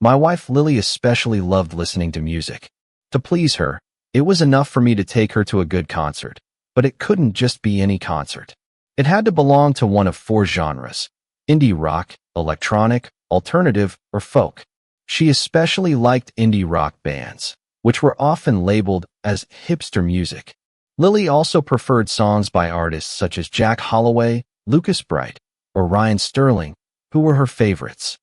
My wife Lily especially loved listening to music. To please her, it was enough for me to take her to a good concert, but it couldn't just be any concert. It had to belong to one of four genres: indie rock, electronic, alternative, or folk. She especially liked indie rock bands, which were often labeled as hipster music. Lily also preferred songs by artists such as Jack Holloway, Lucas Bright, or Ryan Sterling, who were her favorites.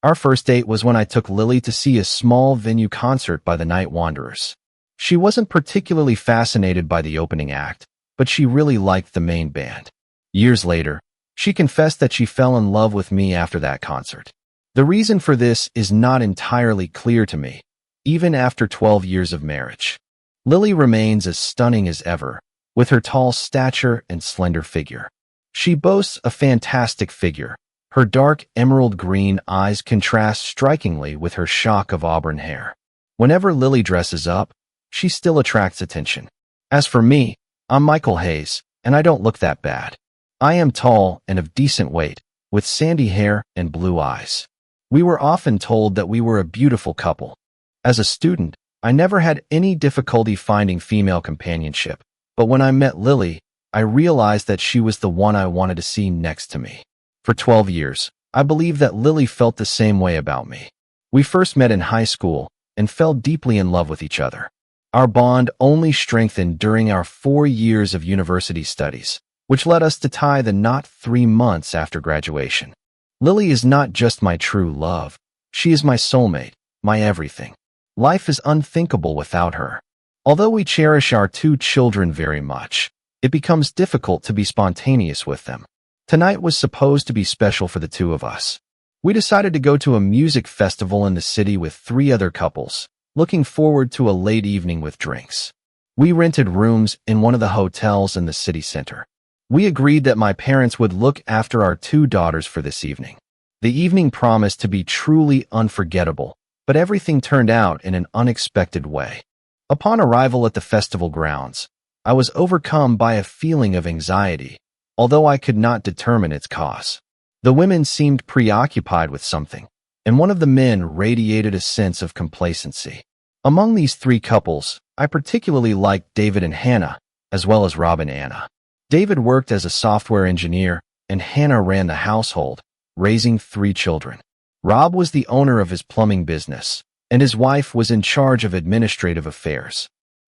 Our first date was when I took Lily to see a small venue concert by the Night Wanderers. She wasn't particularly fascinated by the opening act, but she really liked the main band. Years later, she confessed that she fell in love with me after that concert. The reason for this is not entirely clear to me, even after 12 years of marriage. Lily remains as stunning as ever, with her tall stature and slender figure. She boasts a fantastic figure. Her dark emerald green eyes contrast strikingly with her shock of auburn hair. Whenever Lily dresses up, she still attracts attention. As for me, I'm Michael Hayes, and I don't look that bad. I am tall and of decent weight, with sandy hair and blue eyes. We were often told that we were a beautiful couple. As a student, I never had any difficulty finding female companionship, but when I met Lily, I realized that she was the one I wanted to see next to me. For 12 years, I believe that Lily felt the same way about me. We first met in high school and fell deeply in love with each other. Our bond only strengthened during our 4 years of university studies, which led us to tie the knot 3 months after graduation. Lily is not just my true love. She is my soulmate, my everything. Life is unthinkable without her. Although we cherish our 2 children very much, it becomes difficult to be spontaneous with them. Tonight was supposed to be special for the 2 of us. We decided to go to a music festival in the city with 3 other couples, looking forward to a late evening with drinks. We rented rooms in one of the hotels in the city center. We agreed that my parents would look after our 2 daughters for this evening. The evening promised to be truly unforgettable, but everything turned out in an unexpected way. Upon arrival at the festival grounds, I was overcome by a feeling of anxiety, although I could not determine its cause. The women seemed preoccupied with something, and one of the men radiated a sense of complacency. Among these 3 couples, I particularly liked David and Hannah, as well as Rob and Anna. David worked as a software engineer, and Hannah ran the household, raising 3 children. Rob was the owner of his plumbing business, and his wife was in charge of administrative affairs.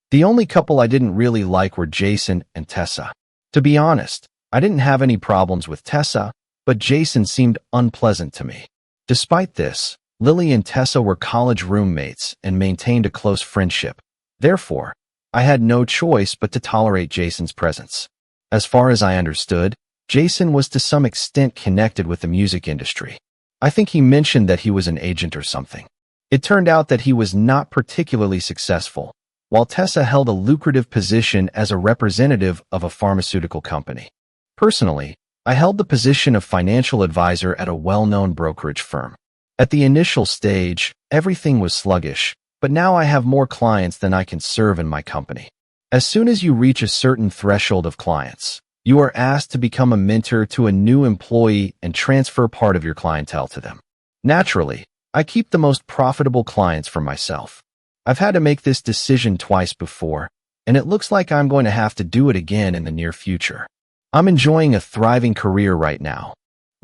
The only couple I didn't really like were Jason and Tessa. To be honest, I didn't have any problems with Tessa, but Jason seemed unpleasant to me. Despite this, Lily and Tessa were college roommates and maintained a close friendship. Therefore, I had no choice but to tolerate Jason's presence. As far as I understood, Jason was to some extent connected with the music industry. I think he mentioned that he was an agent or something. It turned out that he was not particularly successful, while Tessa held a lucrative position as a representative of a pharmaceutical company. Personally, I held the position of financial advisor at a well-known brokerage firm. At the initial stage, everything was sluggish, but now I have more clients than I can serve in my company. As soon as you reach a certain threshold of clients, you are asked to become a mentor to a new employee and transfer part of your clientele to them. Naturally, I keep the most profitable clients for myself. I've had to make this decision twice before, and it looks like I'm going to have to do it again in the near future. I'm enjoying a thriving career right now.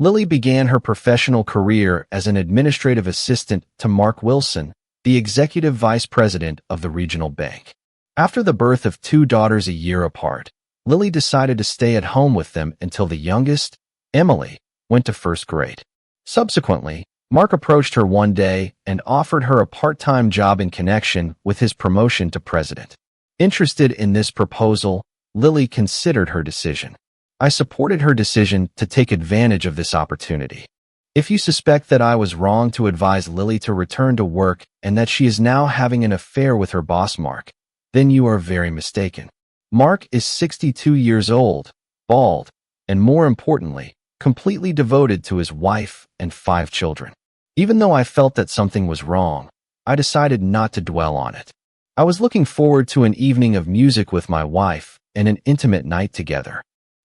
Lily began her professional career as an administrative assistant to Mark Wilson, the executive vice president of the regional bank. After the birth of 2 daughters a year apart, Lily decided to stay at home with them until the youngest, Emily, went to 1st grade. Subsequently, Mark approached her one day and offered her a part-time job in connection with his promotion to president. Interested in this proposal, Lily considered her decision. I supported her decision to take advantage of this opportunity. If you suspect that I was wrong to advise Lily to return to work and that she is now having an affair with her boss Mark, then you are very mistaken. Mark is 62 years old, bald, and more importantly, completely devoted to his wife and 5 children. Even though I felt that something was wrong, I decided not to dwell on it. I was looking forward to an evening of music with my wife and an intimate night together.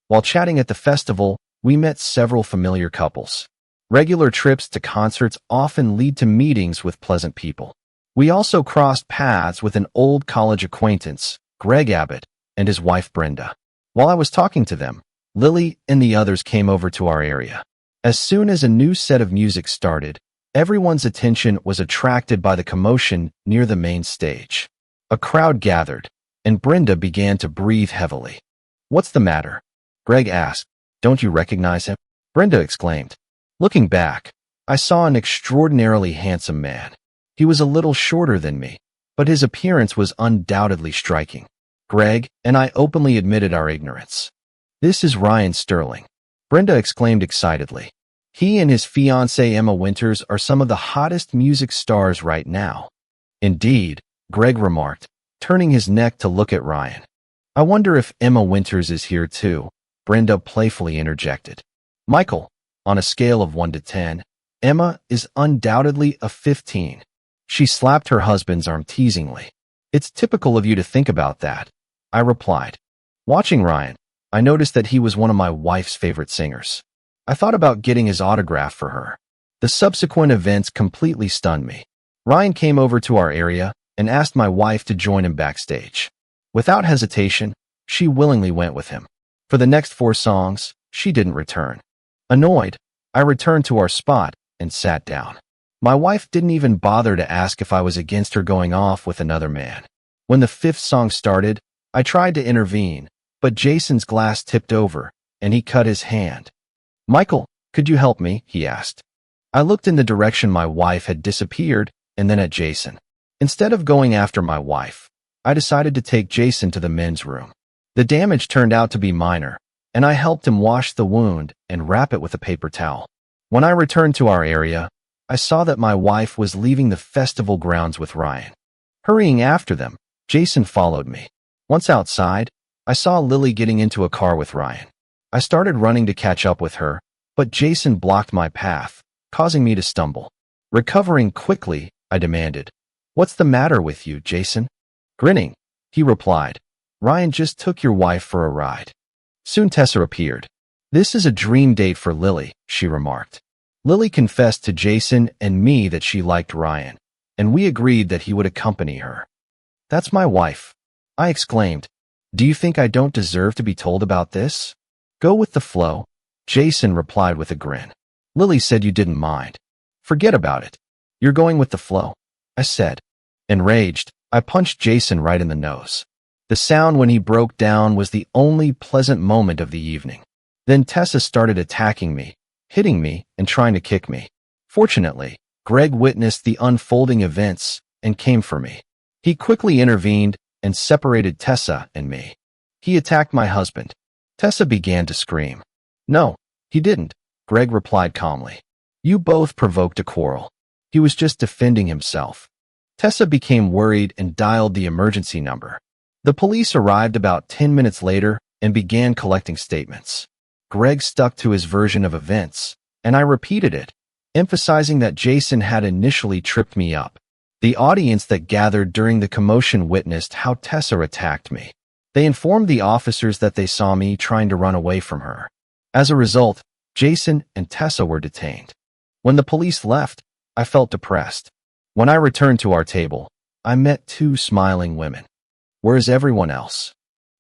While chatting at the festival, we met several familiar couples. Regular trips to concerts often lead to meetings with pleasant people. We also crossed paths with an old college acquaintance, Greg Abbott, and his wife Brenda. While I was talking to them, Lily and the others came over to our area. As soon as a new set of music started, everyone's attention was attracted by the commotion near the main stage. A crowd gathered, and Brenda began to breathe heavily. "What's the matter?" Greg asked. "Don't you recognize him?" Brenda exclaimed. Looking back, I saw an extraordinarily handsome man. He was a little shorter than me, but his appearance was undoubtedly striking. Greg and I openly admitted our ignorance. "This is Ryan Sterling," Brenda exclaimed excitedly. "He and his fiancée Emma Winters are some of the hottest music stars right now." "Indeed," Greg remarked, turning his neck to look at Ryan. "I wonder if Emma Winters is here too," Brenda playfully interjected. "Michael, on a scale of 1 to 10, Emma is undoubtedly a 15. She slapped her husband's arm teasingly. "It's typical of you to think about that," I replied. Watching Ryan, I noticed that he was one of my wife's favorite singers. I thought about getting his autograph for her. The subsequent events completely stunned me. Ryan came over to our area and asked my wife to join him backstage. Without hesitation, she willingly went with him. For the next 4 songs, she didn't return. Annoyed, I returned to our spot and sat down. My wife didn't even bother to ask if I was against her going off with another man. When the 5th song started, I tried to intervene, but Jason's glass tipped over, and he cut his hand. "Michael, could you help me?" he asked. I looked in the direction my wife had disappeared and then at Jason. Instead of going after my wife, I decided to take Jason to the men's room. The damage turned out to be minor, and I helped him wash the wound and wrap it with a paper towel. When I returned to our area, I saw that my wife was leaving the festival grounds with Ryan. Hurrying after them, Jason followed me. Once outside, I saw Lily getting into a car with Ryan. I started running to catch up with her, but Jason blocked my path, causing me to stumble. Recovering quickly, I demanded, "What's the matter with you, Jason?" Grinning, he replied, "Ryan just took your wife for a ride." Soon Tessa appeared. "This is a dream date for Lily," she remarked. Lily confessed to Jason and me that she liked Ryan, and we agreed that he would accompany her. "That's my wife," I exclaimed. "Do you think I don't deserve to be told about this?" "Go with the flow," Jason replied with a grin. "Lily said you didn't mind." "Forget about it. You're going with the flow," I said. Enraged, I punched Jason right in the nose. The sound when he broke down was the only pleasant moment of the evening. Then Tessa started attacking me, hitting me, and trying to kick me. Fortunately, Greg witnessed the unfolding events and came for me. He quickly intervened and separated Tessa and me. He attacked my husband. Tessa began to scream. "No, he didn't," Greg replied calmly. "You both provoked a quarrel. He was just defending himself." Tessa became worried and dialed the emergency number. The police arrived about 10 minutes later and began collecting statements. Greg stuck to his version of events, and I repeated it, emphasizing that Jason had initially tripped me up. The audience that gathered during the commotion witnessed how Tessa attacked me. They informed the officers that they saw me trying to run away from her. As a result, Jason and Tessa were detained. When the police left, I felt depressed. When I returned to our table, I met 2 smiling women. "Where's everyone else?"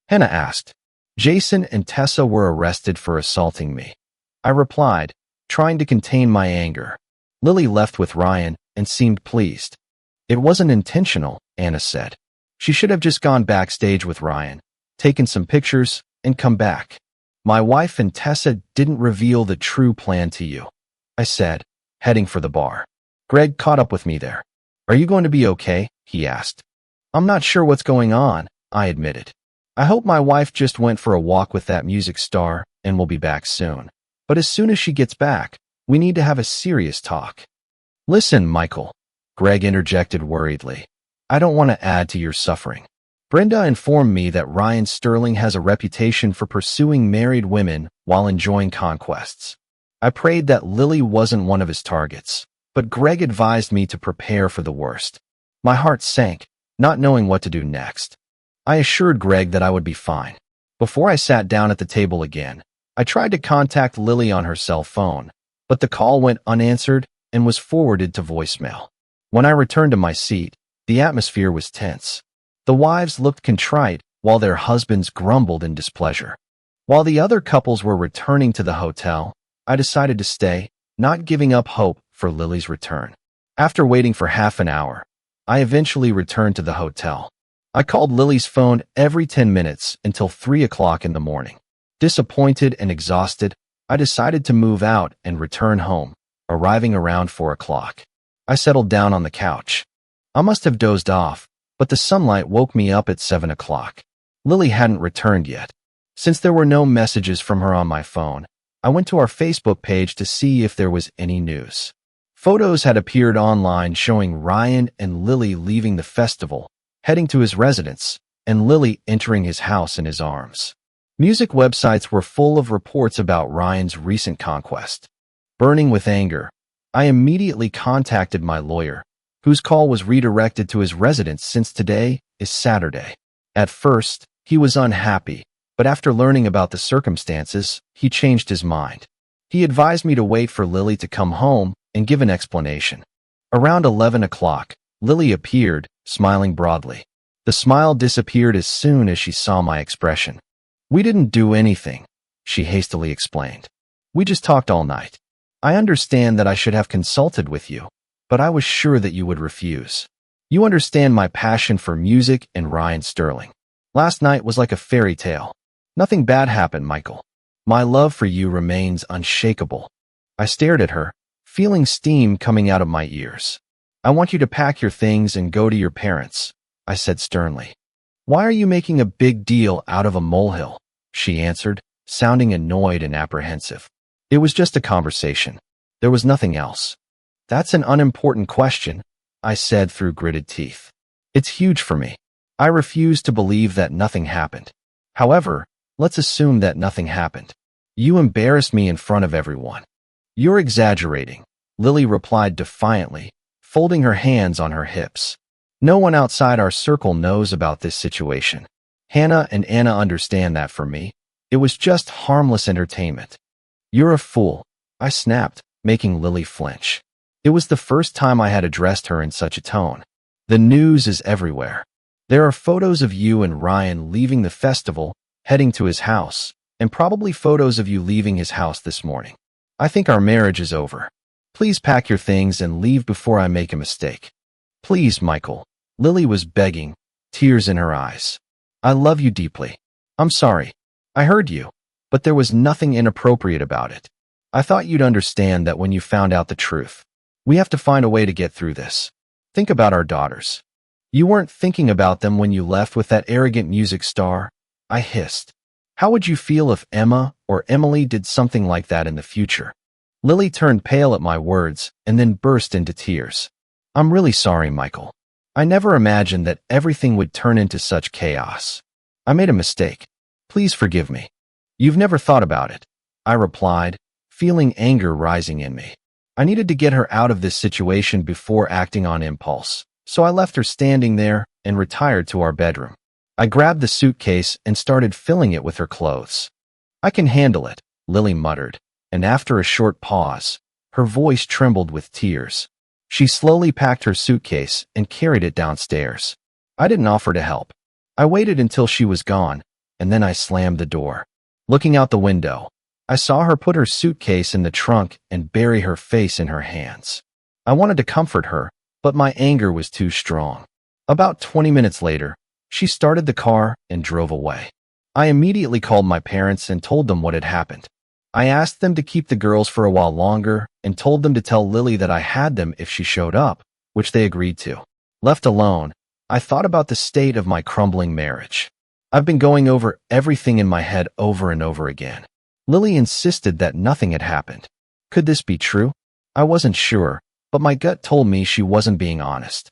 Hannah asked. "Jason and Tessa were arrested for assaulting me," I replied, trying to contain my anger. Lily left with Ryan and seemed pleased. "It wasn't intentional," Anna said. "She should have just gone backstage with Ryan, taken some pictures, and come back." "My wife and Tessa didn't reveal the true plan to you," I said, heading for the bar. Greg caught up with me there. "Are you going to be okay?" he asked. "I'm not sure what's going on," I admitted. "I hope my wife just went for a walk with that music star and will be back soon. But as soon as she gets back, we need to have a serious talk." "Listen, Michael," Greg interjected worriedly. "I don't want to add to your suffering. Brenda informed me that Ryan Sterling has a reputation for pursuing married women while enjoying conquests. I prayed that Lily wasn't one of his targets, but Greg advised me to prepare for the worst. My heart sank, not knowing what to do next. I assured Greg that I would be fine. Before I sat down at the table again, I tried to contact Lily on her cell phone, but the call went unanswered and was forwarded to voicemail. When I returned to my seat, the atmosphere was tense. The wives looked contrite, while their husbands grumbled in displeasure. While the other couples were returning to the hotel, I decided to stay, not giving up hope for Lily's return. After waiting for half an hour, I eventually returned to the hotel. I called Lily's phone every 10 minutes until 3 o'clock in the morning. Disappointed and exhausted, I decided to move out and return home, arriving around 4 o'clock. I settled down on the couch. I must have dozed off, but the sunlight woke me up at 7 o'clock. Lily hadn't returned yet. Since there were no messages from her on my phone, I went to our Facebook page to see if there was any news. Photos had appeared online showing Ryan and Lily leaving the festival, heading to his residence, and Lily entering his house in his arms. Music websites were full of reports about Ryan's recent conquest. Burning with anger, I immediately contacted my lawyer, whose call was redirected to his residence since today is Saturday. At first, he was unhappy, but after learning about the circumstances, he changed his mind. He advised me to wait for Lily to come home and give an explanation. Around 11 o'clock, Lily appeared, smiling broadly. The smile disappeared as soon as she saw my expression. "We didn't do anything," she hastily explained. "We just talked all night. I understand that I should have consulted with you, but I was sure that you would refuse. You understand my passion for music and Ryan Sterling. Last night was like a fairy tale. Nothing bad happened, Michael. My love for you remains unshakable." I stared at her, feeling steam coming out of my ears. "I want you to pack your things and go to your parents," I said sternly. "Why are you making a big deal out of a molehill?" she answered, sounding annoyed and apprehensive. "It was just a conversation. There was nothing else." "That's an unimportant question," I said through gritted teeth. "It's huge for me. I refuse to believe that nothing happened. However, let's assume that nothing happened. You embarrassed me in front of everyone." "You're exaggerating," Lily replied defiantly, folding her hands on her hips. "No one outside our circle knows about this situation. Hannah and Anna understand that for me. It was just harmless entertainment." "You're a fool," I snapped, making Lily flinch. It was the first time I had addressed her in such a tone. "The news is everywhere. There are photos of you and Ryan leaving the festival, heading to his house, and probably photos of you leaving his house this morning. I think our marriage is over. Please pack your things and leave before I make a mistake." "Please, Michael," Lily was begging, tears in her eyes. "I love you deeply. I'm sorry. I heard you, but there was nothing inappropriate about it. I thought you'd understand that when you found out the truth. We have to find a way to get through this. Think about our daughters. You weren't thinking about them when you left with that arrogant music star," I hissed. "How would you feel if Emma or Emily did something like that in the future?" Lily turned pale at my words and then burst into tears. "I'm really sorry, Michael. I never imagined that everything would turn into such chaos. I made a mistake. Please forgive me." "You've never thought about it," I replied, feeling anger rising in me. I needed to get her out of this situation before acting on impulse, so I left her standing there and retired to our bedroom. I grabbed the suitcase and started filling it with her clothes. "I can handle it," Lily muttered, and after a short pause, her voice trembled with tears. She slowly packed her suitcase and carried it downstairs. I didn't offer to help. I waited until she was gone, and then I slammed the door. Looking out the window, I saw her put her suitcase in the trunk and bury her face in her hands. I wanted to comfort her, but my anger was too strong. About 20 minutes later, she started the car and drove away. I immediately called my parents and told them what had happened. I asked them to keep the girls for a while longer and told them to tell Lily that I had them if she showed up, which they agreed to. Left alone, I thought about the state of my crumbling marriage. I've been going over everything in my head over and over again. Lily insisted that nothing had happened. Could this be true? I wasn't sure, but my gut told me she wasn't being honest.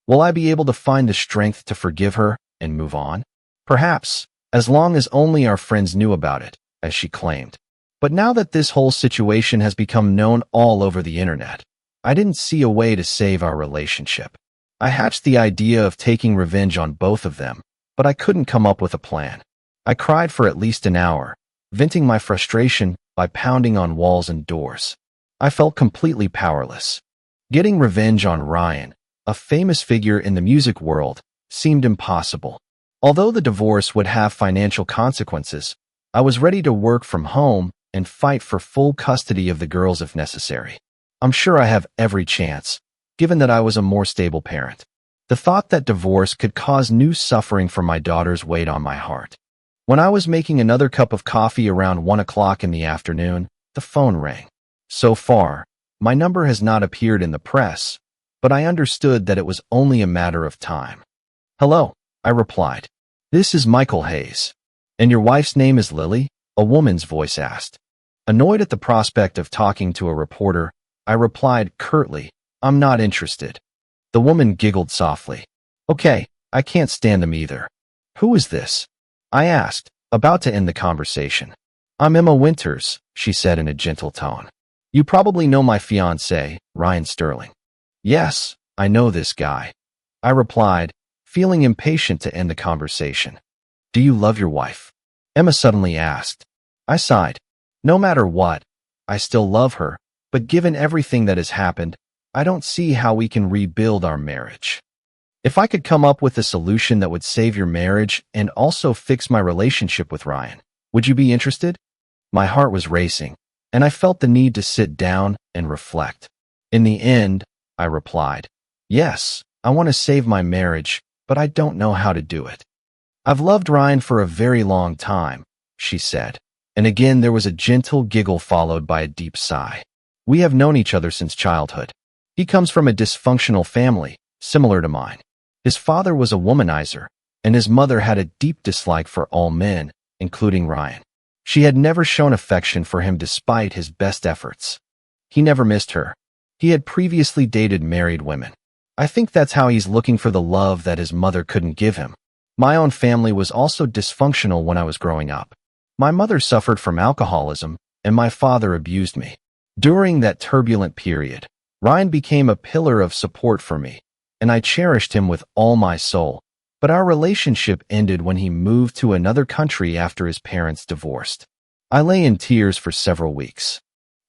Will I be able to find the strength to forgive her and move on? Perhaps, as long as only our friends knew about it, as she claimed. But now that this whole situation has become known all over the internet, I didn't see a way to save our relationship. I hatched the idea of taking revenge on both of them, but I couldn't come up with a plan. I cried for at least an hour, venting my frustration by pounding on walls and doors. I felt completely powerless. Getting revenge on Ryan, a famous figure in the music world, seemed impossible. Although the divorce would have financial consequences, I was ready to work from home and fight for full custody of the girls if necessary. I'm sure I have every chance, given that I was a more stable parent. The thought that divorce could cause new suffering for my daughters weighed on my heart. When I was making another cup of coffee around 1 o'clock in the afternoon, the phone rang. So far, my number has not appeared in the press, but I understood that it was only a matter of time. "Hello," I replied. "This is Michael Hayes." "And your wife's name is Lily?" a woman's voice asked. Annoyed at the prospect of talking to a reporter, I replied curtly, "I'm not interested." The woman giggled softly. "Okay, I can't stand them either." "Who is this?" I asked, about to end the conversation. "I'm Emma Winters," she said in a gentle tone. "You probably know my fiancé, Ryan Sterling." "Yes, I know this guy," I replied, feeling impatient to end the conversation. "Do you love your wife?" Emma suddenly asked. I sighed. No matter what, I still love her, but given everything that has happened, I don't see how we can rebuild our marriage. "If I could come up with a solution that would save your marriage and also fix my relationship with Ryan, would you be interested?" My heart was racing, and I felt the need to sit down and reflect. "In the end," I replied, "yes, I want to save my marriage, but I don't know how to do it." "I've loved Ryan for a very long time," she said, and again there was a gentle giggle followed by a deep sigh. "We have known each other since childhood. He comes from a dysfunctional family, similar to mine. His father was a womanizer, and his mother had a deep dislike for all men, including Ryan. She had never shown affection for him despite his best efforts. He never missed her. He had previously dated married women. I think that's how he's looking for the love that his mother couldn't give him. My own family was also dysfunctional when I was growing up. My mother suffered from alcoholism, and my father abused me. During that turbulent period, Ryan became a pillar of support for me, and I cherished him with all my soul. But our relationship ended when he moved to another country after his parents divorced. I lay in tears for several weeks.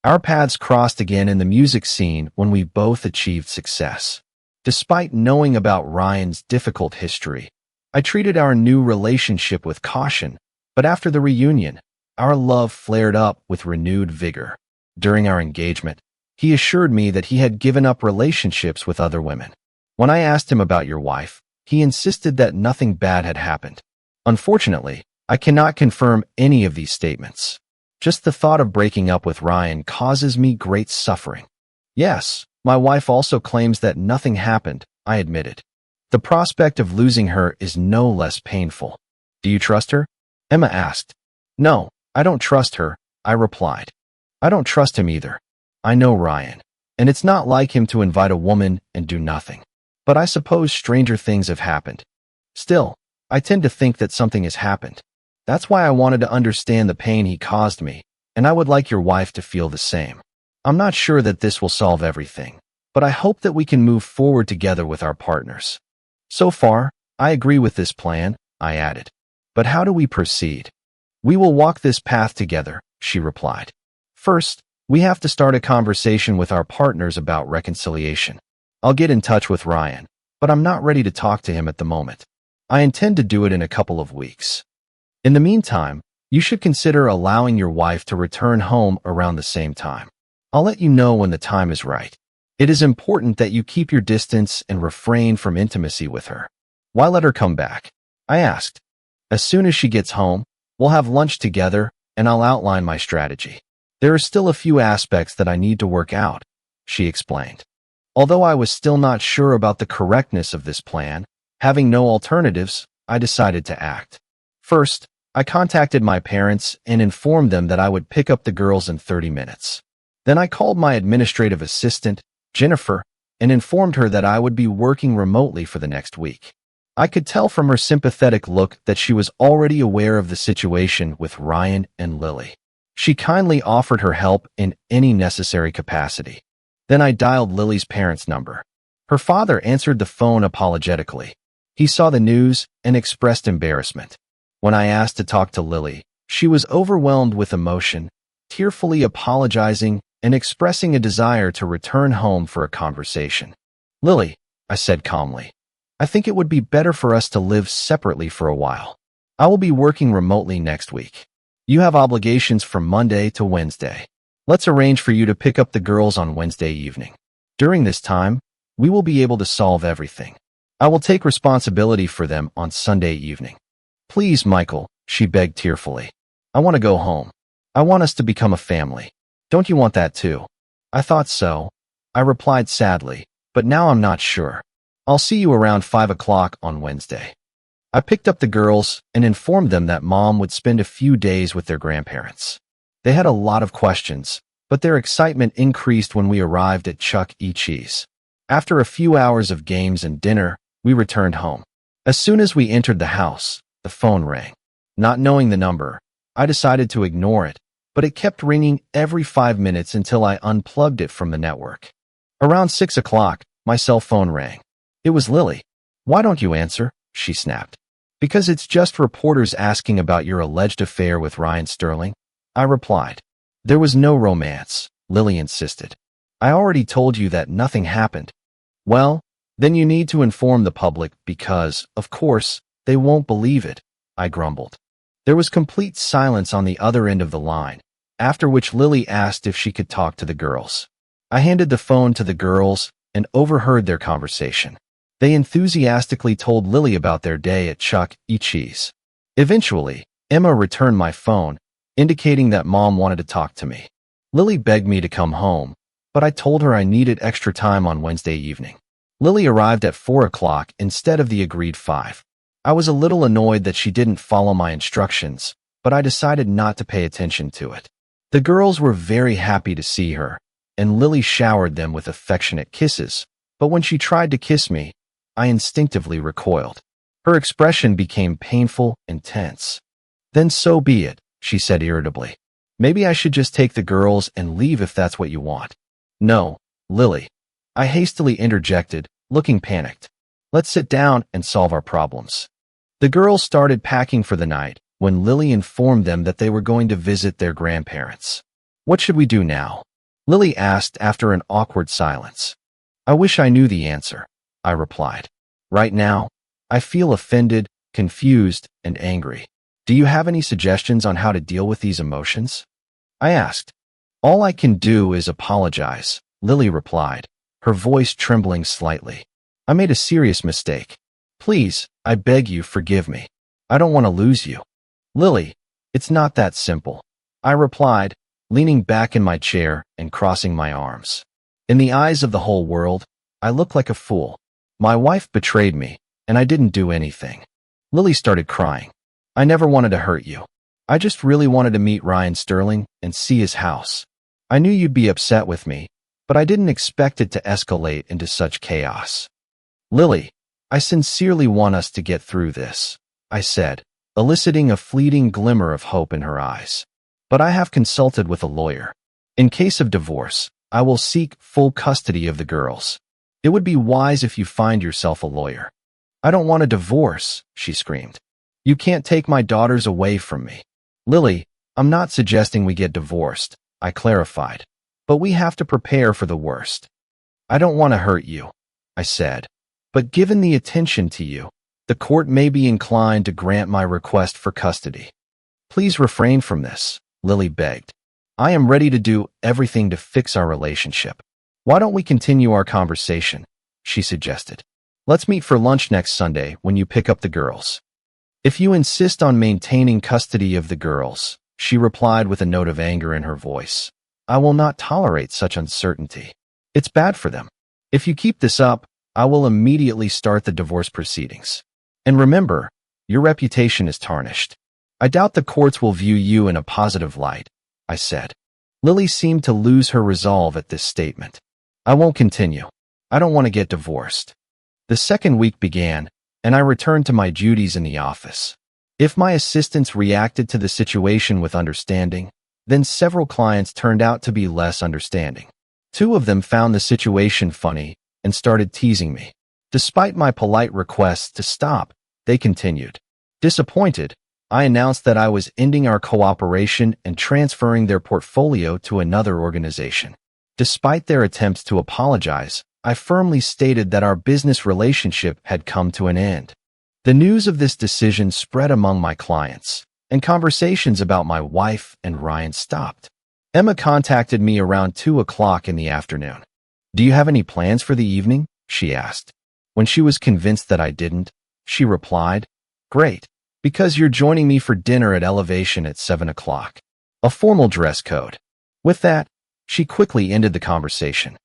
Our paths crossed again in the music scene when we both achieved success. Despite knowing about Ryan's difficult history, I treated our new relationship with caution, but after the reunion, our love flared up with renewed vigor. During our engagement, he assured me that he had given up relationships with other women. When I asked him about your wife, he insisted that nothing bad had happened. Unfortunately, I cannot confirm any of these statements. Just the thought of breaking up with Ryan causes me great suffering. "Yes, my wife also claims that nothing happened," I admitted. "The prospect of losing her is no less painful." "Do you trust her?" Emma asked. "No, I don't trust her," I replied. "I don't trust him either. I know Ryan, and it's not like him to invite a woman and do nothing. But I suppose stranger things have happened. Still, I tend to think that something has happened. That's why I wanted to understand the pain he caused me, and I would like your wife to feel the same. I'm not sure that this will solve everything, but I hope that we can move forward together with our partners." "So far, I agree with this plan," I added. "But how do we proceed?" "We will walk this path together," she replied. "First, we have to start a conversation with our partners about reconciliation. I'll get in touch with Ryan, but I'm not ready to talk to him at the moment. I intend to do it in a couple of weeks. In the meantime, you should consider allowing your wife to return home around the same time. I'll let you know when the time is right. It is important that you keep your distance and refrain from intimacy with her." "Why let her come back?" I asked. "As soon as she gets home, we'll have lunch together, and I'll outline my strategy. There are still a few aspects that I need to work out," she explained. Although I was still not sure about the correctness of this plan, having no alternatives, I decided to act. First, I contacted my parents and informed them that I would pick up the girls in 30 minutes. Then I called my administrative assistant, Jennifer, and informed her that I would be working remotely for the next week. I could tell from her sympathetic look that she was already aware of the situation with Ryan and Lily. She kindly offered her help in any necessary capacity. Then I dialed Lily's parents' number. Her father answered the phone apologetically. He saw the news and expressed embarrassment. When I asked to talk to Lily, she was overwhelmed with emotion, tearfully apologizing and expressing a desire to return home for a conversation. "Lily," I said calmly, "I think it would be better for us to live separately for a while. I will be working remotely next week. You have obligations from Monday to Wednesday. Let's arrange for you to pick up the girls on Wednesday evening. During this time, we will be able to solve everything. I will take responsibility for them on Sunday evening." "Please, Michael," she begged tearfully. "I want to go home. I want us to become a family. Don't you want that too?" "I thought so," I replied sadly, "but now I'm not sure. I'll see you around 5 o'clock on Wednesday." I picked up the girls and informed them that Mom would spend a few days with their grandparents. They had a lot of questions, but their excitement increased when we arrived at Chuck E. Cheese. After a few hours of games and dinner, we returned home. As soon as we entered the house, the phone rang. Not knowing the number, I decided to ignore it, but it kept ringing every 5 minutes until I unplugged it from the network. Around 6 o'clock, my cell phone rang. It was Lily. "Why don't you answer?" she snapped. "Because it's just reporters asking about your alleged affair with Ryan Sterling," I replied. "There was no romance," Lily insisted. "I already told you that nothing happened." "Well, then you need to inform the public because, of course, they won't believe it," I grumbled. There was complete silence on the other end of the line, after which Lily asked if she could talk to the girls. I handed the phone to the girls and overheard their conversation. They enthusiastically told Lily about their day at Chuck E. Cheese. Eventually, Emma returned my phone, indicating that Mom wanted to talk to me. Lily begged me to come home, but I told her I needed extra time on Wednesday evening. Lily arrived at 4 o'clock instead of the agreed 5. I was a little annoyed that she didn't follow my instructions, but I decided not to pay attention to it. The girls were very happy to see her, and Lily showered them with affectionate kisses, but when she tried to kiss me, I instinctively recoiled. Her expression became painful and tense. "Then so be it," she said irritably. "Maybe I should just take the girls and leave if that's what you want." "No, Lily," I hastily interjected, looking panicked. "Let's sit down and solve our problems." The girls started packing for the night when Lily informed them that they were going to visit their grandparents. "What should we do now?" Lily asked after an awkward silence. "I wish I knew the answer," I replied. "Right now, I feel offended, confused, and angry. Do you have any suggestions on how to deal with these emotions?" I asked. "All I can do is apologize," Lily replied, her voice trembling slightly. "I made a serious mistake. Please, I beg you, forgive me. I don't want to lose you." "Lily, it's not that simple," I replied, leaning back in my chair and crossing my arms. "In the eyes of the whole world, I look like a fool. My wife betrayed me, and I didn't do anything." Lily started crying. "I never wanted to hurt you. I just really wanted to meet Ryan Sterling and see his house. I knew you'd be upset with me, but I didn't expect it to escalate into such chaos." "Lily, I sincerely want us to get through this," I said, eliciting a fleeting glimmer of hope in her eyes. "But I have consulted with a lawyer. In case of divorce, I will seek full custody of the girls. It would be wise if you find yourself a lawyer." "I don't want a divorce," she screamed. "You can't take my daughters away from me." "Lily, I'm not suggesting we get divorced," I clarified, "but we have to prepare for the worst." "I don't want to hurt you," I said, "but given the attention to you, the court may be inclined to grant my request for custody." "Please refrain from this," Lily begged. "I am ready to do everything to fix our relationship. Why don't we continue our conversation?" she suggested. "Let's meet for lunch next Sunday when you pick up the girls." "If you insist on maintaining custody of the girls," she replied with a note of anger in her voice, "I will not tolerate such uncertainty. It's bad for them. If you keep this up, I will immediately start the divorce proceedings. And remember, your reputation is tarnished. I doubt the courts will view you in a positive light," I said. Lily seemed to lose her resolve at this statement. "I won't continue. I don't want to get divorced." The second week began, and I returned to my duties in the office. If my assistants reacted to the situation with understanding, then several clients turned out to be less understanding. 2 of them found the situation funny and started teasing me. Despite my polite requests to stop, they continued. Disappointed, I announced that I was ending our cooperation and transferring their portfolio to another organization. Despite their attempts to apologize, I firmly stated that our business relationship had come to an end. The news of this decision spread among my clients, and conversations about my wife and Ryan stopped. Emma contacted me around 2 o'clock in the afternoon. "Do you have any plans for the evening?" she asked. When she was convinced that I didn't, she replied, "Great, because you're joining me for dinner at Elevation at 7 o'clock. A formal dress code." With that, she quickly ended the conversation.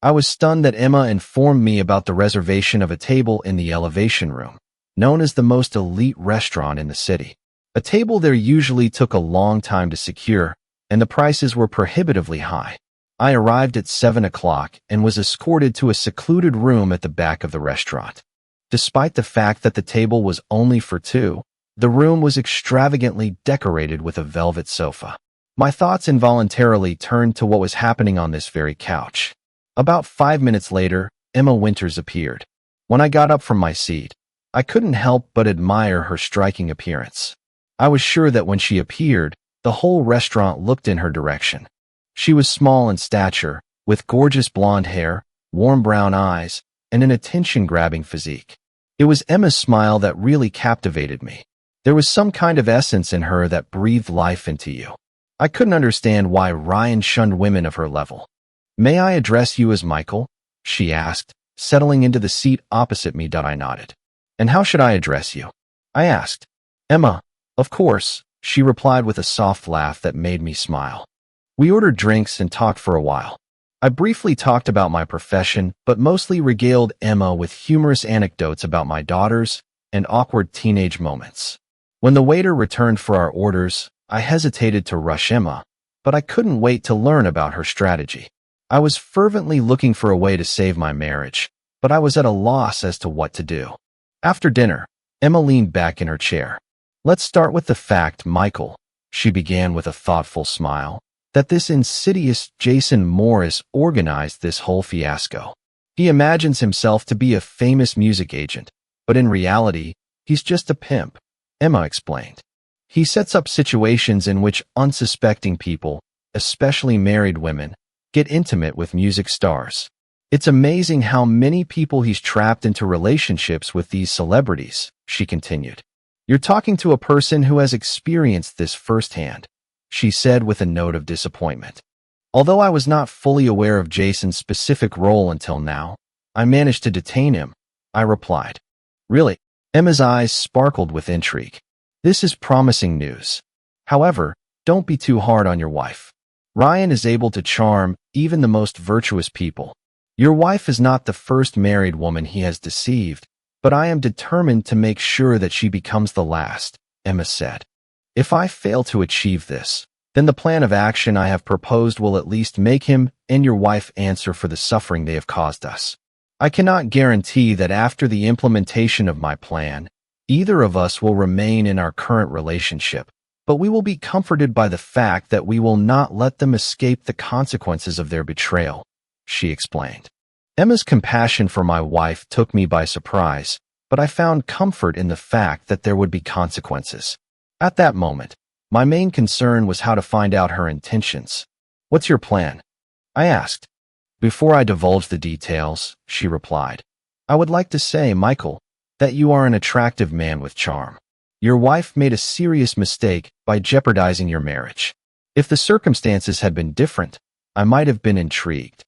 I was stunned that Emma informed me about the reservation of a table in the Elevation room, known as the most elite restaurant in the city. A table there usually took a long time to secure, and the prices were prohibitively high. I arrived at 7 o'clock and was escorted to a secluded room at the back of the restaurant. Despite the fact that the table was only for two, the room was extravagantly decorated with a velvet sofa. My thoughts involuntarily turned to what was happening on this very couch. About 5 minutes later, Emma Winters appeared. When I got up from my seat, I couldn't help but admire her striking appearance. I was sure that when she appeared, the whole restaurant looked in her direction. She was small in stature, with gorgeous blonde hair, warm brown eyes, and an attention-grabbing physique. It was Emma's smile that really captivated me. There was some kind of essence in her that breathed life into you. I couldn't understand why Ryan shunned women of her level. "May I address you as Michael?" she asked, settling into the seat opposite me. I nodded. "And how should I address you?" I asked. "Emma, of course," she replied with a soft laugh that made me smile. We ordered drinks and talked for a while. I briefly talked about my profession, but mostly regaled Emma with humorous anecdotes about my daughters and awkward teenage moments. When the waiter returned for our orders, I hesitated to rush Emma, but I couldn't wait to learn about her strategy. I was fervently looking for a way to save my marriage, but I was at a loss as to what to do. After dinner, Emma leaned back in her chair. "Let's start with the fact, Michael," she began with a thoughtful smile, "that this insidious Jason Morris organized this whole fiasco. He imagines himself to be a famous music agent, but in reality, he's just a pimp," Emma explained. "He sets up situations in which unsuspecting people, especially married women, get intimate with music stars. It's amazing how many people he's trapped into relationships with these celebrities," she continued. "You're talking to a person who has experienced this firsthand," she said with a note of disappointment. Although I was not fully aware of Jason's specific role until now, I managed to detain him. I replied, "Really?" Emma's eyes sparkled with intrigue. "This is promising news. However, don't be too hard on your wife. Ryan is able to charm even the most virtuous people. Your wife is not the first married woman he has deceived, but I am determined to make sure that she becomes the last," Emma said. "If I fail to achieve this, then the plan of action I have proposed will at least make him and your wife answer for the suffering they have caused us. I cannot guarantee that after the implementation of my plan, either of us will remain in our current relationship, but we will be comforted by the fact that we will not let them escape the consequences of their betrayal," she explained. Emma's compassion for my wife took me by surprise, but I found comfort in the fact that there would be consequences. At that moment, my main concern was how to find out her intentions. "What's your plan?" I asked. "Before I divulge the details," she replied, "I would like to say, Michael, that you are an attractive man with charm. Your wife made a serious mistake by jeopardizing your marriage. If the circumstances had been different, I might have been intrigued."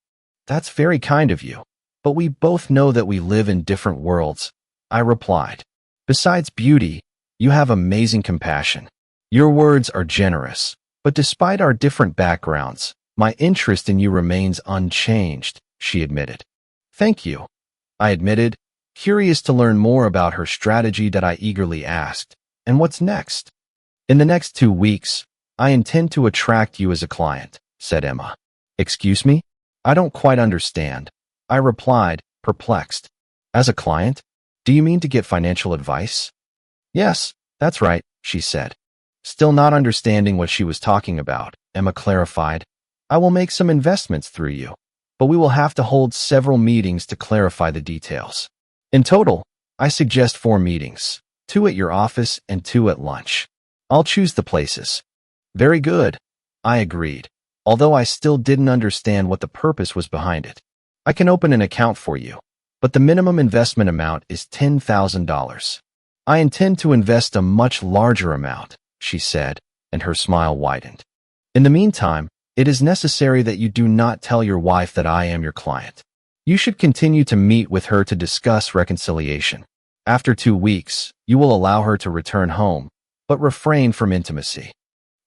"That's very kind of you, but we both know that we live in different worlds," I replied. "Besides beauty, you have amazing compassion. Your words are generous, but despite our different backgrounds, my interest in you remains unchanged," she admitted. "Thank you," I admitted, curious to learn more about her strategy. That I eagerly asked, "And what's next?" "In the next 2 weeks, I intend to attract you as a client," said Emma. "Excuse me? I don't quite understand," I replied, perplexed. "As a client? Do you mean to get financial advice?" "Yes, that's right," she said. Still not understanding what she was talking about, Emma clarified, "I will make some investments through you, but we will have to hold several meetings to clarify the details. In total, I suggest 4 meetings, 2 at your office and 2 at lunch." I'll choose the places. Very good, I agreed, although I still didn't understand what the purpose was behind it. I can open an account for you, but the minimum investment amount is $10,000. I intend to invest a much larger amount, she said, and her smile widened. In the meantime, it is necessary that you do not tell your wife that I am your client. You should continue to meet with her to discuss reconciliation. After 2 weeks, you will allow her to return home, but refrain from intimacy.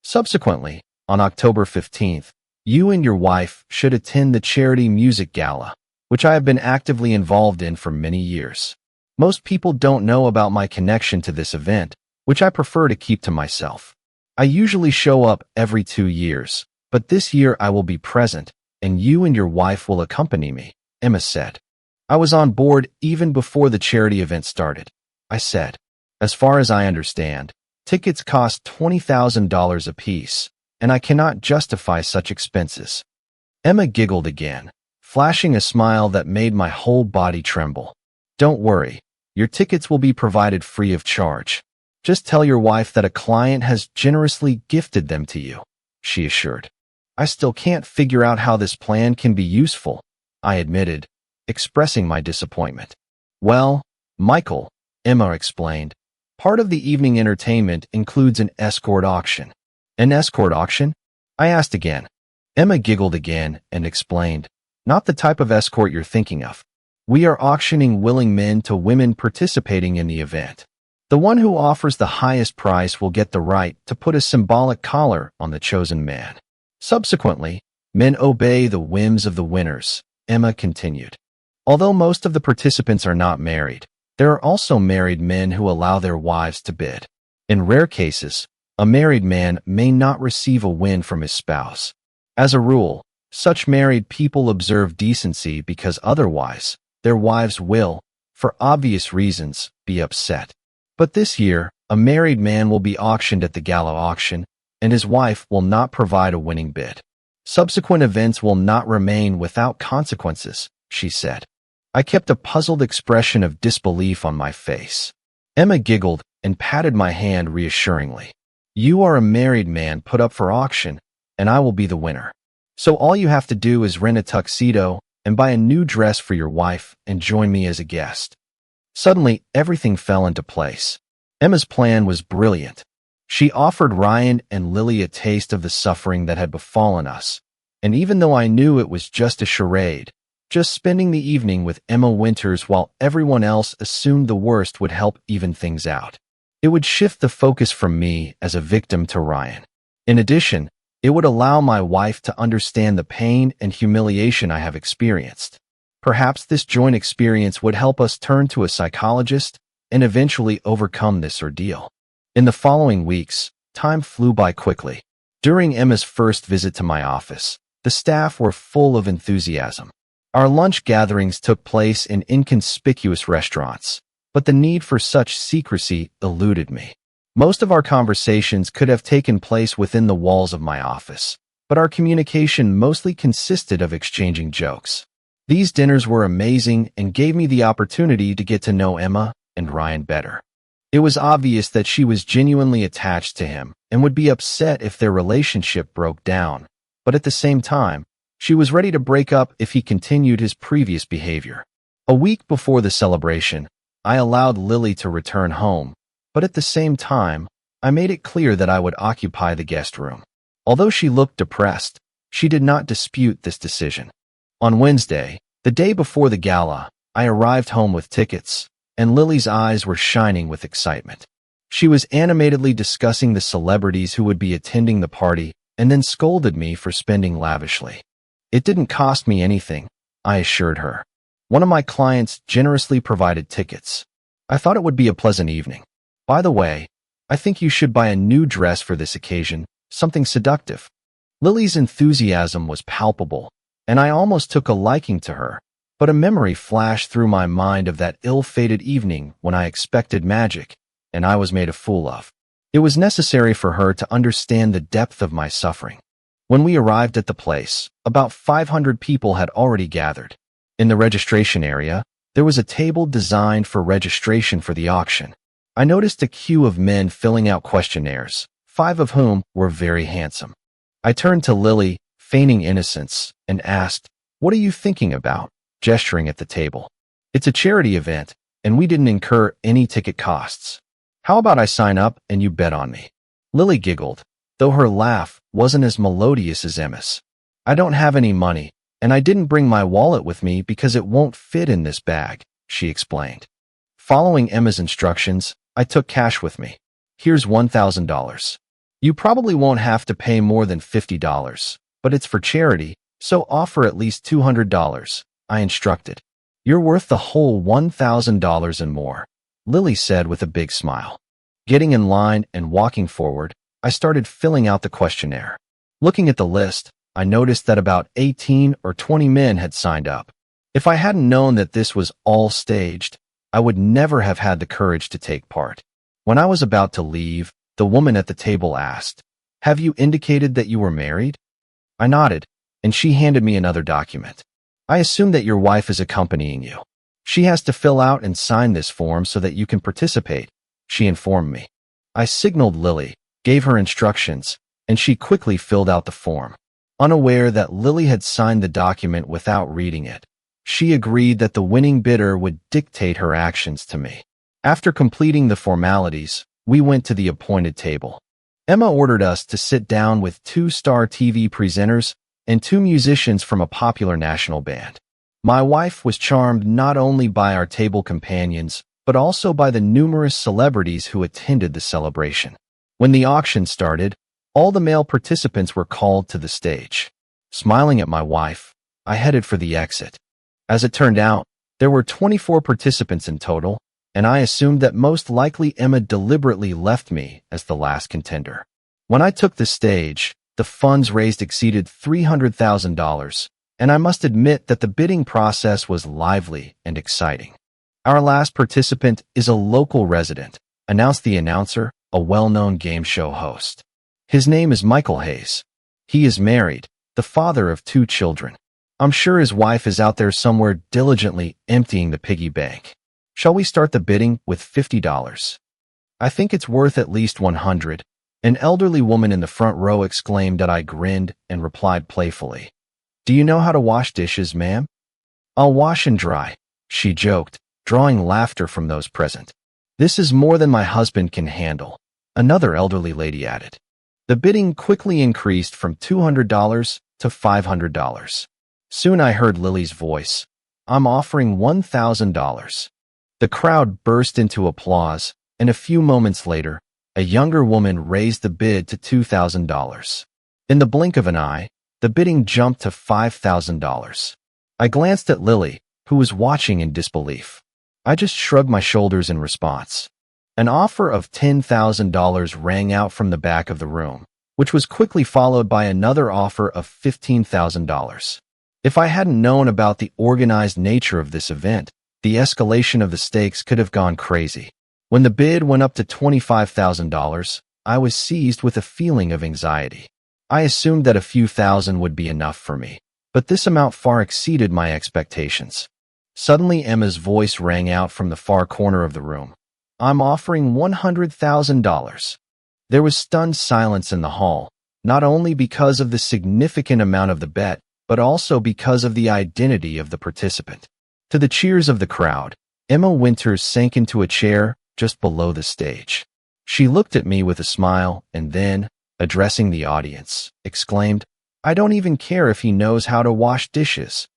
Subsequently, on October 15th, you and your wife should attend the charity music gala, which I have been actively involved in for many years. Most people don't know about my connection to this event, which I prefer to keep to myself. I usually show up every 2 years, but this year I will be present, and you and your wife will accompany me, Emma said. I was on board even before the charity event started. I said, as far as I understand, tickets cost $20,000 apiece, and I cannot justify such expenses. Emma giggled again, flashing a smile that made my whole body tremble. Don't worry, your tickets will be provided free of charge. Just tell your wife that a client has generously gifted them to you, she assured. I still can't figure out how this plan can be useful, I admitted, expressing my disappointment. Well, Michael, Emma explained, part of the evening entertainment includes an escort auction. An escort auction? I asked again. Emma giggled again and explained, not the type of escort you're thinking of. We are auctioning willing men to women participating in the event. The one who offers the highest price will get the right to put a symbolic collar on the chosen man. Subsequently, men obey the whims of the winners, Emma continued. Although most of the participants are not married, there are also married men who allow their wives to bid. In rare cases, a married man may not receive a win from his spouse. As a rule, such married people observe decency because otherwise, their wives will, for obvious reasons, be upset. But this year, a married man will be auctioned at the gala auction, and his wife will not provide a winning bid. Subsequent events will not remain without consequences, she said. I kept a puzzled expression of disbelief on my face. Emma giggled and patted my hand reassuringly. You are a married man put up for auction, and I will be the winner. So all you have to do is rent a tuxedo and buy a new dress for your wife and join me as a guest. Suddenly, everything fell into place. Emma's plan was brilliant. She offered Ryan and Lily a taste of the suffering that had befallen us, and even though I knew it was just a charade, just spending the evening with Emma Winters while everyone else assumed the worst would help even things out. It would shift the focus from me as a victim to Ryan. In addition, it would allow my wife to understand the pain and humiliation I have experienced. Perhaps this joint experience would help us turn to a psychologist and eventually overcome this ordeal. In the following weeks, time flew by quickly. During Emma's first visit to my office, the staff were full of enthusiasm. Our lunch gatherings took place in inconspicuous restaurants, but the need for such secrecy eluded me. Most of our conversations could have taken place within the walls of my office, but our communication mostly consisted of exchanging jokes. These dinners were amazing and gave me the opportunity to get to know Emma and Ryan better. It was obvious that she was genuinely attached to him and would be upset if their relationship broke down, but at the same time, she was ready to break up if he continued his previous behavior. A week before the celebration, I allowed Lily to return home, but at the same time, I made it clear that I would occupy the guest room. Although she looked depressed, she did not dispute this decision. On Wednesday, the day before the gala, I arrived home with tickets, and Lily's eyes were shining with excitement. She was animatedly discussing the celebrities who would be attending the party and then scolded me for spending lavishly. It didn't cost me anything, I assured her. One of my clients generously provided tickets. I thought it would be a pleasant evening. By the way, I think you should buy a new dress for this occasion, something seductive. Lily's enthusiasm was palpable, and I almost took a liking to her, but a memory flashed through my mind of that ill-fated evening when I expected magic, and I was made a fool of. It was necessary for her to understand the depth of my suffering. When we arrived at the place, about 500 people had already gathered. In the registration area, there was a table designed for registration for the auction. I noticed a queue of men filling out questionnaires, 5 of whom were very handsome. I turned to Lily, feigning innocence, and asked, "What are you thinking about?" gesturing at the table. "It's a charity event, and we didn't incur any ticket costs. How about I sign up and you bet on me?" Lily giggled, though her laugh wasn't as melodious as Emma's. "I don't have any money, and I didn't bring my wallet with me because it won't fit in this bag," she explained. Following Emma's instructions, I took cash with me. "Here's $1,000. You probably won't have to pay more than $50, but it's for charity, so offer at least $200, I instructed. "You're worth the whole $1,000 and more," Lily said with a big smile. Getting in line and walking forward, I started filling out the questionnaire. Looking at the list, I noticed that about 18 or 20 men had signed up. If I hadn't known that this was all staged, I would never have had the courage to take part. When I was about to leave, the woman at the table asked, "Have you indicated that you were married?" I nodded, and she handed me another document. "I assume that your wife is accompanying you. She has to fill out and sign this form so that you can participate," she informed me. I signaled Lily, gave her instructions, and she quickly filled out the form. Unaware that Lily had signed the document without reading it, she agreed that the winning bidder would dictate her actions to me. After completing the formalities, we went to the appointed table. Emma ordered us to sit down with 2-star TV presenters and 2 musicians from a popular national band. My wife was charmed not only by our table companions, but also by the numerous celebrities who attended the celebration. When the auction started, all the male participants were called to the stage. Smiling at my wife, I headed for the exit. As it turned out, there were 24 participants in total, and I assumed that most likely Emma deliberately left me as the last contender. When I took the stage, the funds raised exceeded $300,000, and I must admit that the bidding process was lively and exciting. "Our last participant is a local resident," announced the announcer, a well-known game show host. "His name is Michael Hayes. He is married, the father of 2 children. I'm sure his wife is out there somewhere diligently emptying the piggy bank. Shall we start the bidding with $50? "I think it's worth at least $100, an elderly woman in the front row exclaimed. I grinned and replied playfully, "Do you know how to wash dishes, ma'am?" "I'll wash and dry," she joked, drawing laughter from those present. "This is more than my husband can handle," another elderly lady added. The bidding quickly increased from $200 to $500. Soon I heard Lily's voice. "I'm offering $1,000. The crowd burst into applause, and a few moments later, a younger woman raised the bid to $2,000. In the blink of an eye, the bidding jumped to $5,000. I glanced at Lily, who was watching in disbelief. I just shrugged my shoulders in response. An offer of $10,000 rang out from the back of the room, which was quickly followed by another offer of $15,000. If I hadn't known about the organized nature of this event, the escalation of the stakes could have gone crazy. When the bid went up to $25,000, I was seized with a feeling of anxiety. I assumed that a few thousand would be enough for me, but this amount far exceeded my expectations. Suddenly, Emma's voice rang out from the far corner of the room. "I'm offering $100,000. There was stunned silence in the hall, not only because of the significant amount of the bet, but also because of the identity of the participant. To the cheers of the crowd, Emma Winters sank into a chair just below the stage. She looked at me with a smile and then, addressing the audience, exclaimed, "I don't even care if he knows how to wash dishes."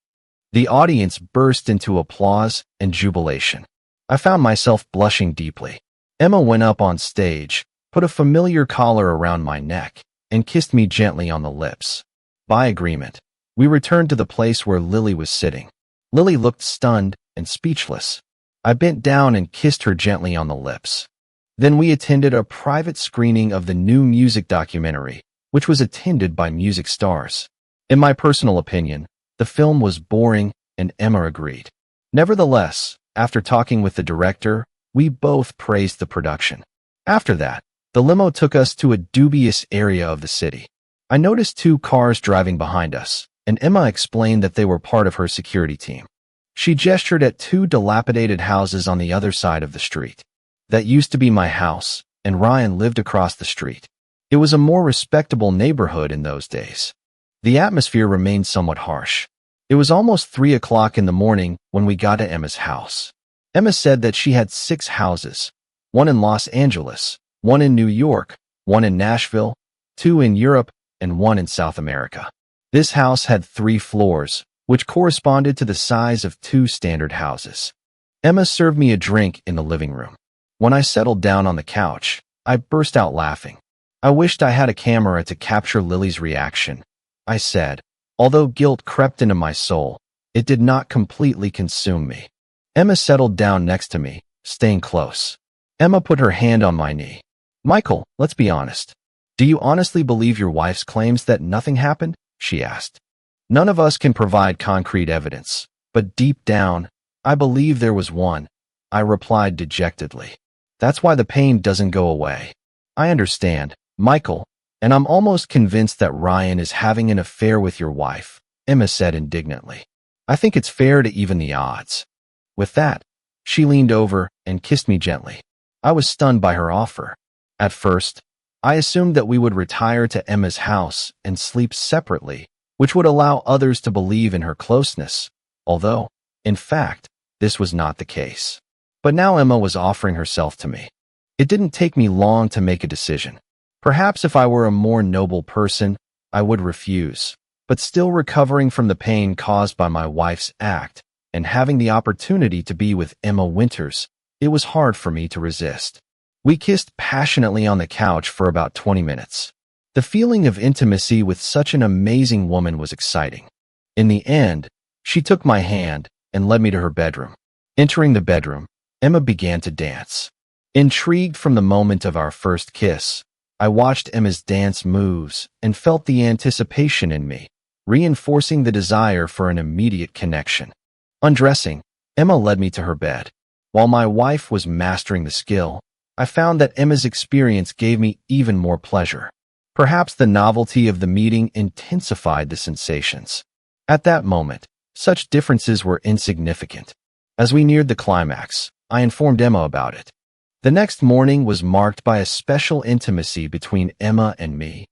The audience burst into applause and jubilation. I found myself blushing deeply. Emma went up on stage, put a familiar collar around my neck, and kissed me gently on the lips. By agreement, we returned to the place where Lily was sitting. Lily looked stunned and speechless. I bent down and kissed her gently on the lips. Then we attended a private screening of the new music documentary, which was attended by music stars. In my personal opinion, the film was boring, and Emma agreed. Nevertheless, after talking with the director, we both praised the production. After that, the limo took us to a dubious area of the city. I noticed 2 cars driving behind us, and Emma explained that they were part of her security team. She gestured at 2 dilapidated houses on the other side of the street. "That used to be my house, and Ryan lived across the street. It was a more respectable neighborhood in those days. The atmosphere remained somewhat harsh. It was almost 3 o'clock in the morning when we got to Emma's house. Emma said that she had 6 houses, one in Los Angeles, one in New York, one in Nashville, 2 in Europe, and 1 in South America. This house had 3 floors, which corresponded to the size of 2 standard houses. Emma served me a drink in the living room. When I settled down on the couch, I burst out laughing. I wished I had a camera to capture Lily's reaction. I said, although guilt crept into my soul, it did not completely consume me. Emma settled down next to me, staying close. Emma put her hand on my knee. Michael, let's be honest. Do you honestly believe your wife's claims that nothing happened? She asked. None of us can provide concrete evidence, but deep down, I believe there was one, I replied dejectedly. That's why the pain doesn't go away. I understand, Michael, and I'm almost convinced that Ryan is having an affair with your wife, Emma said indignantly. I think it's fair to even the odds. With that, she leaned over and kissed me gently. I was stunned by her offer. At first, I assumed that we would retire to Emma's house and sleep separately, which would allow others to believe in her closeness, although, in fact, this was not the case. But now Emma was offering herself to me. It didn't take me long to make a decision. Perhaps if I were a more noble person, I would refuse, but still recovering from the pain caused by my wife's act and having the opportunity to be with Emma Winters, it was hard for me to resist. We kissed passionately on the couch for about 20 minutes. The feeling of intimacy with such an amazing woman was exciting. In the end, she took my hand and led me to her bedroom. Entering the bedroom, Emma began to dance. Intrigued from the moment of our first kiss, I watched Emma's dance moves and felt the anticipation in me, reinforcing the desire for an immediate connection. Undressing, Emma led me to her bed. While my wife was mastering the skill, I found that Emma's experience gave me even more pleasure. Perhaps the novelty of the meeting intensified the sensations. At that moment, such differences were insignificant. As we neared the climax, I informed Emma about it. The next morning was marked by a special intimacy between Emma and me,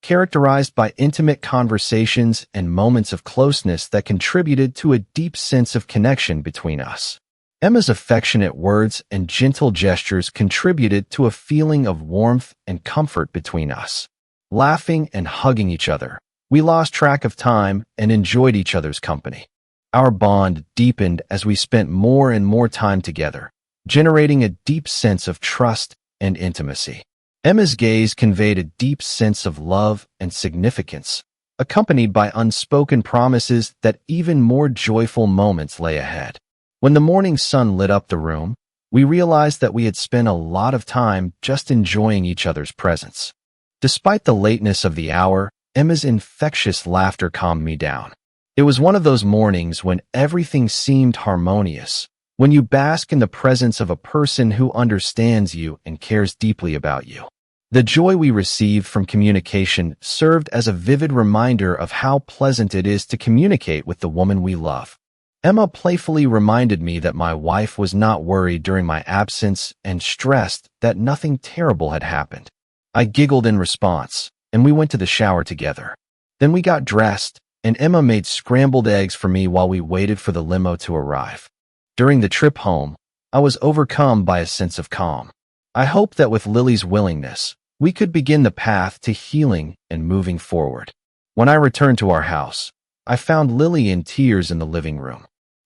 characterized by intimate conversations and moments of closeness that contributed to a deep sense of connection between us. Emma's affectionate words and gentle gestures contributed to a feeling of warmth and comfort between us. Laughing and hugging each other, we lost track of time and enjoyed each other's company. Our bond deepened as we spent more and more time together, generating a deep sense of trust and intimacy. Emma's gaze conveyed a deep sense of love and significance, accompanied by unspoken promises that even more joyful moments lay ahead. When the morning sun lit up the room, we realized that we had spent a lot of time just enjoying each other's presence. Despite the lateness of the hour, Emma's infectious laughter calmed me down. It was one of those mornings when everything seemed harmonious, when you bask in the presence of a person who understands you and cares deeply about you. The joy we received from communication served as a vivid reminder of how pleasant it is to communicate with the woman we love. Emma playfully reminded me that my wife was not worried during my absence and stressed that nothing terrible had happened. I giggled in response, and we went to the shower together. Then we got dressed, and Emma made scrambled eggs for me while we waited for the limo to arrive. During the trip home, I was overcome by a sense of calm. I hoped that with Lily's willingness, we could begin the path to healing and moving forward. When I returned to our house, I found Lily in tears in the living room.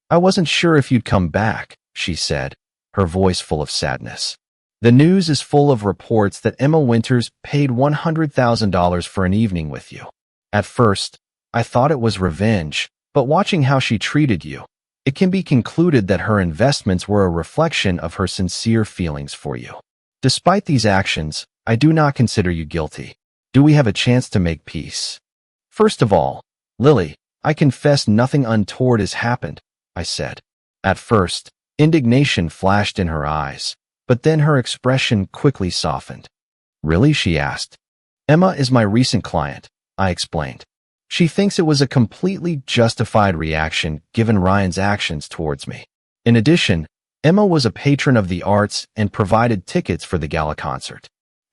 I wasn't sure if you'd come back, she said, her voice full of sadness. The news is full of reports that Emma Winters paid $100,000 for an evening with you. At first, I thought it was revenge, but watching how she treated you, it can be concluded that her investments were a reflection of her sincere feelings for you. Despite these actions, I do not consider you guilty. Do we have a chance to make peace? First of all, Lily, I confess nothing untoward has happened, I said. At first, indignation flashed in her eyes, but then her expression quickly softened. Really? She asked. Emma is my recent client, I explained. She thinks it was a completely justified reaction given Ryan's actions towards me. In addition, Emma was a patron of the arts and provided tickets for the gala concert.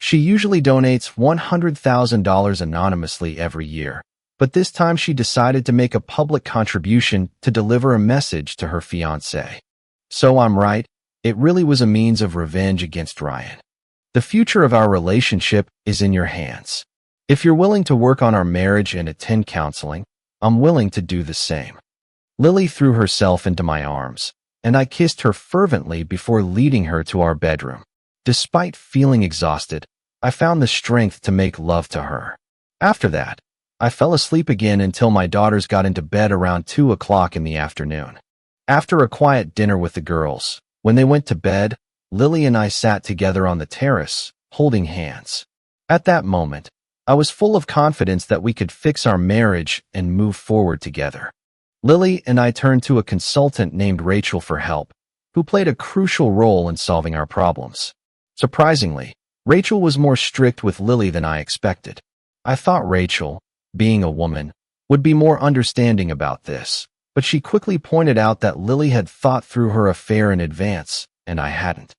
She usually donates $100,000 anonymously every year, but this time she decided to make a public contribution to deliver a message to her fiancé. So I'm right, it really was a means of revenge against Ryan. The future of our relationship is in your hands. If you're willing to work on our marriage and attend counseling, I'm willing to do the same. Lily threw herself into my arms, and I kissed her fervently before leading her to our bedroom. Despite feeling exhausted, I found the strength to make love to her. After that, I fell asleep again until my daughters got into bed around 2 o'clock in the afternoon. After a quiet dinner with the girls, when they went to bed, Lily and I sat together on the terrace, holding hands. At that moment, I was full of confidence that we could fix our marriage and move forward together. Lily and I turned to a consultant named Rachel for help, who played a crucial role in solving our problems. Surprisingly, Rachel was more strict with Lily than I expected. I thought Rachel, being a woman, would be more understanding about this, but she quickly pointed out that Lily had thought through her affair in advance, and I hadn't.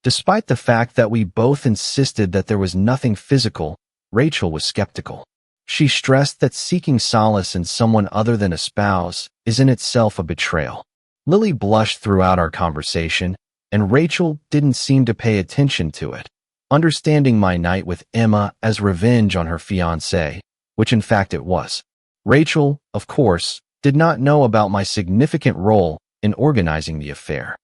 Despite the fact that we both insisted that there was nothing physical, Rachel was skeptical. She stressed that seeking solace in someone other than a spouse is in itself a betrayal. Lily blushed throughout our conversation, and Rachel didn't seem to pay attention to it, understanding my night with Emma as revenge on her fiancé, which in fact it was. Rachel, of course, did not know about my significant role in organizing the affair.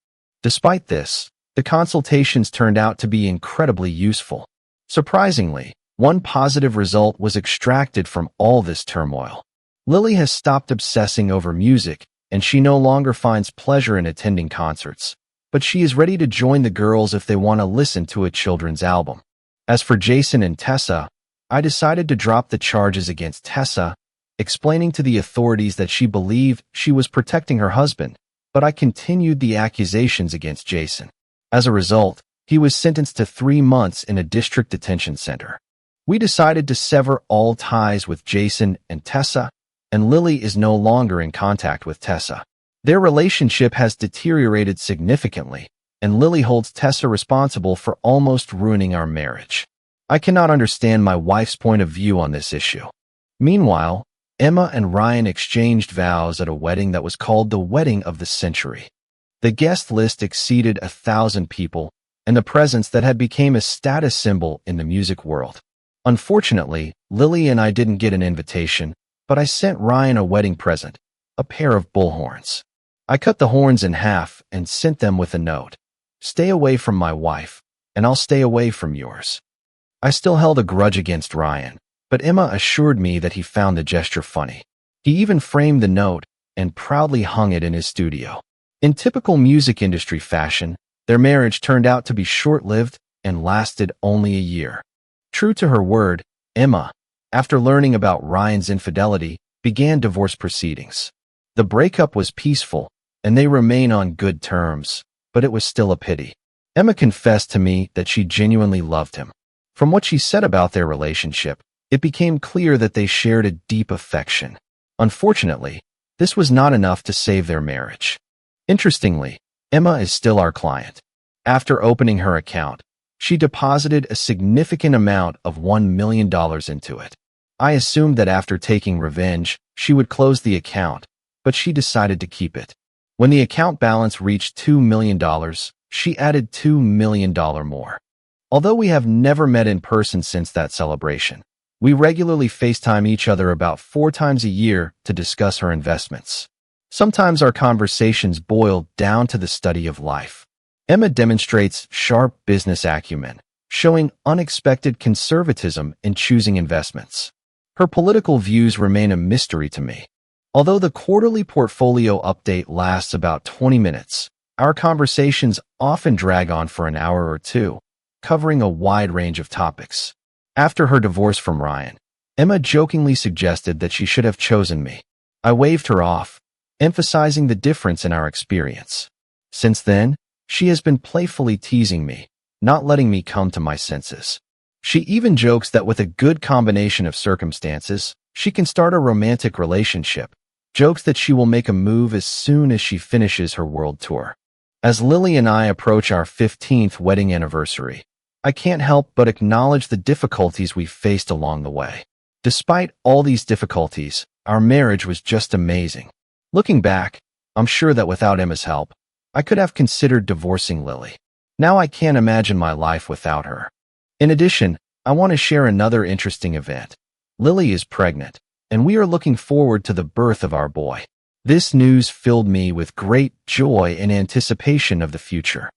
Despite this, the consultations turned out to be incredibly useful. Surprisingly, one positive result was extracted from all this turmoil. Lily has stopped obsessing over music, and she no longer finds pleasure in attending concerts, but she is ready to join the girls if they want to listen to a children's album. As for Jason and Tessa, I decided to drop the charges against Tessa, explaining to the authorities that she believed she was protecting her husband, but I continued the accusations against Jason. As a result, he was sentenced to 3 months in a district detention center. We decided to sever all ties with Jason and Tessa, and Lily is no longer in contact with Tessa. Their relationship has deteriorated significantly, and Lily holds Tessa responsible for almost ruining our marriage. I cannot understand my wife's point of view on this issue. Meanwhile, Emma and Ryan exchanged vows at a wedding that was called the Wedding of the Century. The guest list exceeded 1,000 people, and the presence that had become a status symbol in the music world. Unfortunately, Lily and I didn't get an invitation, but I sent Ryan a wedding present, a pair of bullhorns. I cut the horns in half and sent them with a note. Stay away from my wife, and I'll stay away from yours. I still held a grudge against Ryan, but Emma assured me that he found the gesture funny. He even framed the note and proudly hung it in his studio. In typical music industry fashion, their marriage turned out to be short-lived and lasted only a year. True to her word, Emma, after learning about Ryan's infidelity, began divorce proceedings. The breakup was peaceful, and they remain on good terms, but it was still a pity. Emma confessed to me that she genuinely loved him. From what she said about their relationship, it became clear that they shared a deep affection. Unfortunately, this was not enough to save their marriage. Interestingly, Emma is still our client. After opening her account, she deposited a significant amount of $1 million into it. I assumed that after taking revenge, she would close the account, but she decided to keep it. When the account balance reached $2 million, she added $2 million more. Although we have never met in person since that celebration, we regularly FaceTime each other about 4 times a year to discuss her investments. Sometimes our conversations boil down to the study of life. Emma demonstrates sharp business acumen, showing unexpected conservatism in choosing investments. Her political views remain a mystery to me. Although the quarterly portfolio update lasts about 20 minutes, our conversations often drag on for an hour or two, covering a wide range of topics. After her divorce from Ryan, Emma jokingly suggested that she should have chosen me. I waved her off, emphasizing the difference in our experience. Since then, she has been playfully teasing me, not letting me come to my senses. She even jokes that with a good combination of circumstances, she can start a romantic relationship, jokes that she will make a move as soon as she finishes her world tour. As Lily and I approach our 15th wedding anniversary, I can't help but acknowledge the difficulties we faced along the way. Despite all these difficulties, our marriage was just amazing. Looking back, I'm sure that without Emma's help, I could have considered divorcing Lily. Now I can't imagine my life without her. In addition, I want to share another interesting event. Lily is pregnant, and we are looking forward to the birth of our boy. This news filled me with great joy and anticipation of the future.